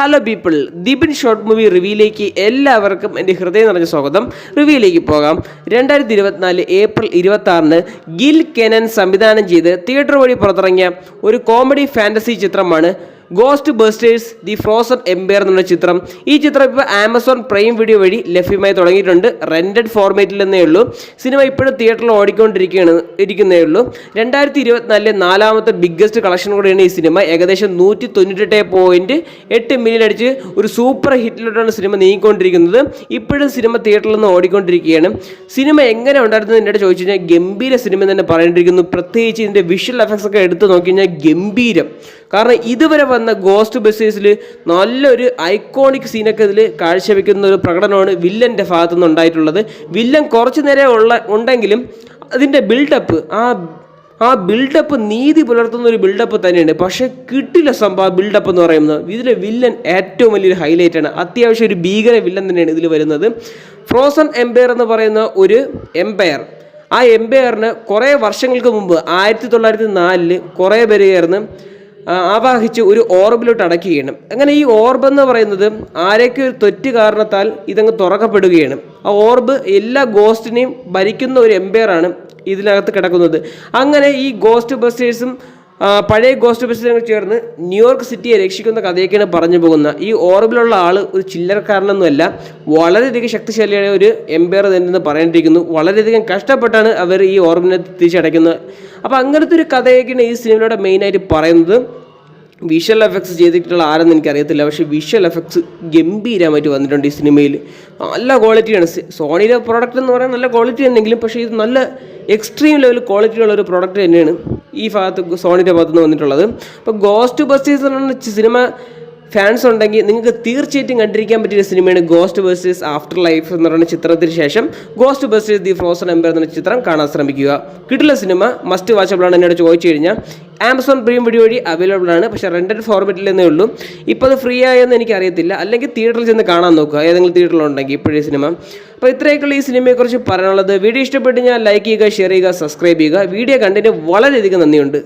Hello people, ദീപിൻ short movie റിവ്യൂയിലേക്ക് എല്ലാവർക്കും എൻ്റെ ഹൃദയം നിറഞ്ഞ സ്വാഗതം. റിവ്യൂയിലേക്ക് പോകാം. 2024 ഏപ്രിൽ 26 ഗിൽ കെനൻ സംവിധാനം ചെയ്ത് തിയേറ്റർ വഴി പുറത്തിറങ്ങിയ ഒരു കോമഡി ഫാൻറ്റസി ചിത്രമാണ് Ghostbusters the Frozen Empire എന്നുള്ള ചിത്രം. ഈ ചിത്രം ഇപ്പോൾ ആമസോൺ പ്രൈം വീഡിയോ വഴി ലഭ്യമായി തുടങ്ങിയിട്ടുണ്ട്. റെൻറ്റഡ് ഫോർമാറ്റിൽ എന്നേ ഉള്ളൂ. സിനിമ ഇപ്പോഴും തിയേറ്ററിൽ ഇരിക്കുന്നേ ഉള്ളൂ. 2024 നാലാമത്തെ ബിഗ്ഗസ്റ്റ് കളക്ഷൻ കൂടിയാണ് ഈ സിനിമ. ഏകദേശം 198.8 മില്യൺ അടിച്ച് ഒരു സൂപ്പർ ഹിറ്റിലോട്ടാണ് സിനിമ നീങ്ങിക്കൊണ്ടിരിക്കുന്നത്. ഇപ്പോഴും സിനിമ തിയേറ്ററിൽ നിന്ന് ഓടിക്കൊണ്ടിരിക്കുകയാണ്. സിനിമ എങ്ങനെ ഉണ്ടായിരുന്നു എന്നോട് ചോദിച്ചു കഴിഞ്ഞാൽ ഗംഭീര സിനിമ തന്നെ പറയേണ്ടിയിരിക്കുന്നു. പ്രത്യേകിച്ച് ഇതിൻ്റെ വിഷ്വൽ എഫക്ട്സ് ഒക്കെ എടുത്ത് നോക്കി കഴിഞ്ഞാൽ ഗംഭീരം. കാരണം ഇതുവരെ വന്ന ഗോസ്റ്റ് ബസ്റ്റേഴ്സിൽ നല്ലൊരു ഐക്കോണിക് സീനൊക്കെ ഇതിൽ കാഴ്ചവെക്കുന്ന ഒരു പ്രകടനമാണ് വില്ലൻ്റെ ഭാഗത്തു നിന്ന് ഉണ്ടായിട്ടുള്ളത്. വില്ലൻ കുറച്ച് നേരം ഉണ്ടെങ്കിലും അതിൻ്റെ ബിൽഡപ്പ് ആ ബിൽഡപ്പ് നീതി പുലർത്തുന്ന ഒരു ബിൽഡപ്പ് തന്നെയാണ്. പക്ഷേ കിട്ടില്ല സംഭവം ബിൽഡപ്പ് എന്ന് പറയുന്നത്. ഇതിലെ വില്ലൻ ഏറ്റവും വലിയൊരു ഹൈലൈറ്റാണ്. അത്യാവശ്യം ഒരു ഭീകര വില്ലൻ തന്നെയാണ് ഇതിൽ വരുന്നത്. ഫ്രോസൺ എംപയർ എന്ന് പറയുന്ന ഒരു എംപയർ. ആ എംപയറിന് കുറേ വർഷങ്ങൾക്ക് മുമ്പ് 1904 കുറേ പേര് ചേർന്ന് ആവാഹിച്ച് ഒരു ഓർബിലോട്ട് അടയ്ക്കുകയാണ്. അങ്ങനെ ഈ ഓർബ് എന്ന് പറയുന്നത് ആരൊക്കെ ഒരു തെറ്റ് കാരണത്താൽ ഇതങ്ങ് തുറക്കപ്പെടുകയാണ്. ആ ഓർബ് എല്ലാ ഗോസ്റ്റിനെയും ഭരിക്കുന്ന ഒരു എംപയറാണ് ഇതിനകത്ത് കിടക്കുന്നത്. അങ്ങനെ ഈ ഗോസ്റ്റ് ബസ്റ്റേഴ്സും പഴയ ഗോസ്റ്റ് ബസ്റ്റേഴ്സും ചേർന്ന് ന്യൂയോർക്ക് സിറ്റിയെ രക്ഷിക്കുന്ന കഥയൊക്കെയാണ് പറഞ്ഞു പോകുന്നത്. ഈ ഓർബിലുള്ള ആൾ ഒരു ചില്ലറക്കാരനൊന്നുമല്ല, വളരെയധികം ശക്തിശാലിയായ ഒരു എംപയർ തന്നെയെന്ന് പറയേണ്ടിയിരിക്കുന്നു. വളരെയധികം കഷ്ടപ്പെട്ടാണ് അവർ ഈ ഓർബിനെ തിരിച്ചടയ്ക്കുന്നത്. അപ്പോൾ അങ്ങനത്തെ ഒരു കഥയൊക്കെയാണ് ഈ സിനിമയുടെ മെയിനായിട്ട് പറയുന്നത്. വിഷ്വൽ എഫക്ട്സ് ചെയ്തിട്ടുള്ള ആരെന്ന് എനിക്കറിയത്തില്ല, പക്ഷേ വിഷ്വൽ എഫക്ട്സ് ഗംഭീരമായിട്ട് വന്നിട്ടുണ്ട് ഈ സിനിമയിൽ. നല്ല ക്വാളിറ്റിയാണ്. സോണിയുടെ പ്രോഡക്റ്റ് എന്ന് പറയാൻ നല്ല ക്വാളിറ്റി ഉണ്ടെങ്കിലും പക്ഷേ ഇത് നല്ല എക്സ്ട്രീം ലെവൽ ക്വാളിറ്റിയുള്ള ഒരു പ്രോഡക്റ്റ് തന്നെയാണ് ഈ ഭാഗത്ത് സോണിയുടെ ഭാഗത്ത് നിന്ന് വന്നിട്ടുള്ളത്. അപ്പോൾ ഗോസ്റ്റ് ബസ്റ്റേഴ്സ് എന്ന് പറഞ്ഞ സിനിമ ഫാൻസ് ഉണ്ടെങ്കിൽ നിങ്ങൾക്ക് തീർച്ചയായിട്ടും കണ്ടിരിക്കാൻ പറ്റിയ സിനിമയാണ് ഗോസ്റ്റ് ബസ്റ്റേഴ്സ് ആഫ്റ്റർ ലൈഫ് എന്ന് പറയുന്ന ചിത്രത്തിന് ശേഷം Ghostbusters the Frozen Empire എന്ന ചിത്രം കാണാൻ ശ്രമിക്കുക. കിട്ടുന്ന സിനിമ മസ്റ്റ് വാച്ചബിളാണ്. എന്നോട് ചോദിച്ചു കഴിഞ്ഞാൽ ആമസോൺ പ്രൈം വീഡിയോ വഴി അവൈലബിൾ ആണ്. പക്ഷേ റെൻറ്റഡ് ഫോർമാറ്റിൽ എന്നേ ഉള്ളൂ. ഇപ്പോൾ അത് ഫ്രീ ആയെന്ന് എനിക്കറിയത്തില്ല. അല്ലെങ്കിൽ തിയേറ്ററിൽ ചെന്ന് കാണാൻ നോക്കുക, ഏതെങ്കിലും തിയേറ്ററിലുണ്ടെങ്കിൽ ഇപ്പോഴേ സിനിമ. അപ്പോൾ ഇത്രയൊക്കെയുള്ള ഈ സിനിമയെക്കുറിച്ച് പറയാനുള്ളത്. വീഡിയോ ഇഷ്ടപ്പെട്ട് ഞാൻ ലൈക്ക് ചെയ്യുക, ഷെയർ ചെയ്യുക, സബ്സ്ക്രൈബ് ചെയ്യുക. വീഡിയോ കണ്ടതിന് വളരെയധികം നന്ദിയുണ്ട്.